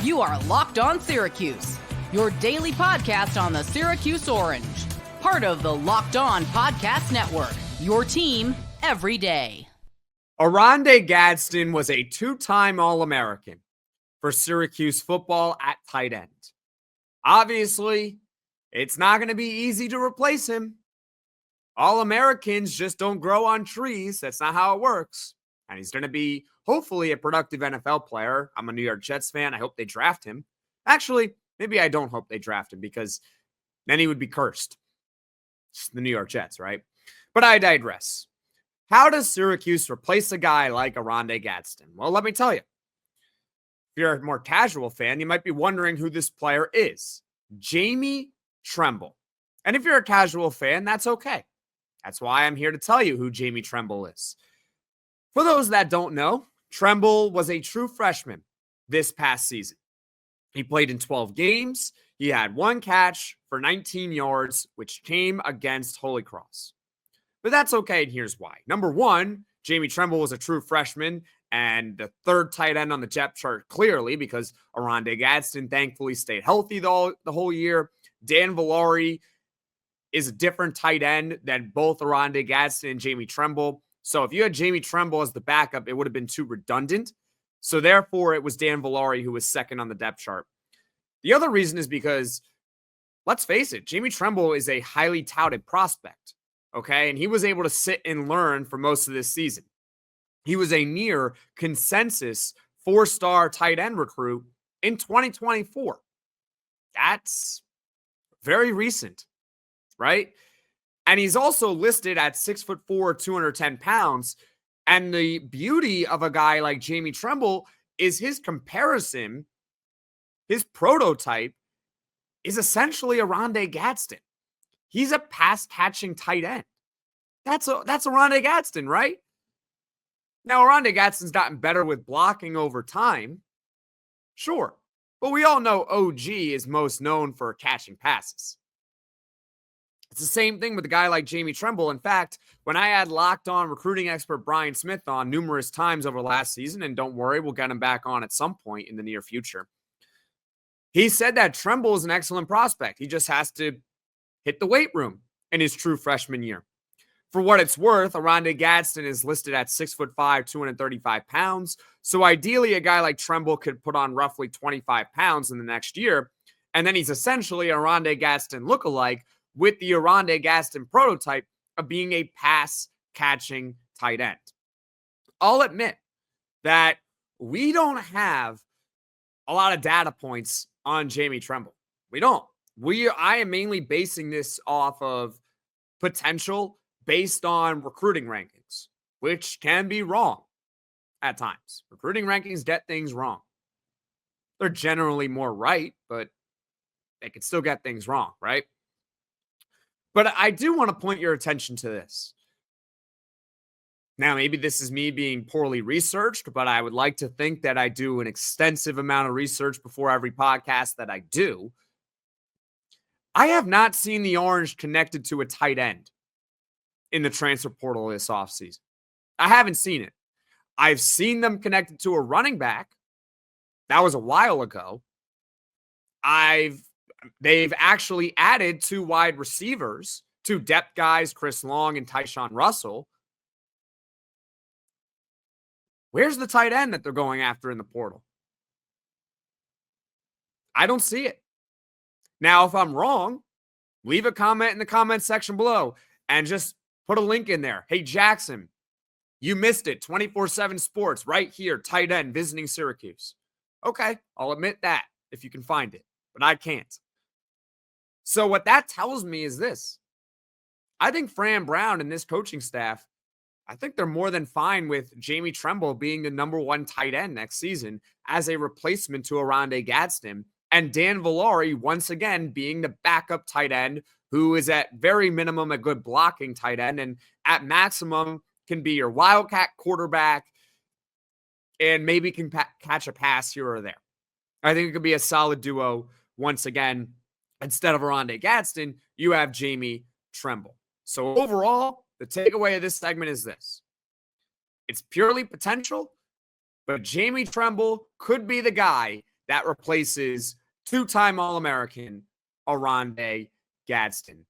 You are Locked On Syracuse, your daily podcast on the Syracuse Orange. Part of the Locked On Podcast Network, your team every day. Oronde Gadsden was a two-time All-American for Syracuse football at tight end. Obviously, it's not going to be easy to replace him. All-Americans just don't grow on trees. That's not how it works. And he's going to be, hopefully, a productive NFL player. I'm a New York Jets fan. I hope they draft him. Actually, maybe I don't hope they draft him because then he would be cursed. It's the New York Jets, right? But I digress. How does Syracuse replace a guy like Oronde Gadsden? Well, let me tell you. If you're a more casual fan, you might be wondering who this player is. Jamie Tremble. And if you're a casual fan, that's okay. That's why I'm here to tell you who Jamie Tremble is. For those that don't know, Tremble was a true freshman this past season. He played in 12 games. He had one catch for 19 yards, which came against Holy Cross. But that's okay, and here's why. Number one, Jamie Tremble was a true freshman and the third tight end on the depth chart clearly because Oronde Gadsden thankfully stayed healthy the whole year. Dan Villari is a different tight end than both Oronde Gadsden and Jamie Tremble. So if you had Jamie Tremble as the backup, it would have been too redundant. So therefore, it was Dan Villari who was second on the depth chart. The other reason is because, let's face it, Jamie Tremble is a highly touted prospect, okay? And he was able to sit and learn for most of this season. He was a near consensus 4-star tight end recruit in 2024. That's very recent, right? And he's also listed at 6'4", 210 pounds. And the beauty of a guy like Jamie Tremble is his comparison, his prototype, is essentially Oronde Gadsden. He's a pass-catching tight end. That's Oronde Gadsden, right? Now, Oronde Gadsden's gotten better with blocking over time. Sure. But we all know OG is most known for catching passes. It's the same thing with a guy like Jamie Tremble. In fact, when I had Locked On recruiting expert Brian Smith on numerous times over last season, and don't worry, we'll get him back on at some point in the near future, he said that Tremble is an excellent prospect. He just has to hit the weight room in his true freshman year. For what it's worth, Oronde Gadsden is listed at 6'5", 235 pounds. So ideally, a guy like Tremble could put on roughly 25 pounds in the next year. And then he's essentially a Oronde Gadsden lookalike, with the Oronde Gadsden prototype of being a pass-catching tight end. I'll admit that we don't have a lot of data points on Jamie Tremble. We don't. I am mainly basing this off of potential based on recruiting rankings, which can be wrong at times. Recruiting rankings get things wrong. They're generally more right, but they can still get things wrong, right? But I do want to point your attention to this. Now, maybe this is me being poorly researched, but I would like to think that I do an extensive amount of research before every podcast that I do. I have not seen the Orange connected to a tight end in the transfer portal this offseason. I haven't seen it. I've seen them connected to a running back. That was a while ago. They've actually added 2 wide receivers, 2 depth guys, Chris Long and Tyshawn Russell. Where's the tight end that they're going after in the portal? I don't see it. Now, if I'm wrong, leave a comment in the comment section below and just put a link in there. Hey, Jackson, you missed it. 24/7 Sports right here, tight end visiting Syracuse. Okay, I'll admit that if you can find it, but I can't. So what that tells me is this. I think Fran Brown and this coaching staff, I think they're more than fine with Jamie Tremble being the number 1 tight end next season as a replacement to Oronde Gadsden, and Dan Villari once again being the backup tight end who is at very minimum a good blocking tight end and at maximum can be your wildcat quarterback and maybe can catch a pass here or there. I think it could be a solid duo once again. Instead of Oronde Gadsden, you have Jamie Tremble. So overall, the takeaway of this segment is this. It's purely potential, but Jamie Tremble could be the guy that replaces two-time All-American Oronde Gadsden.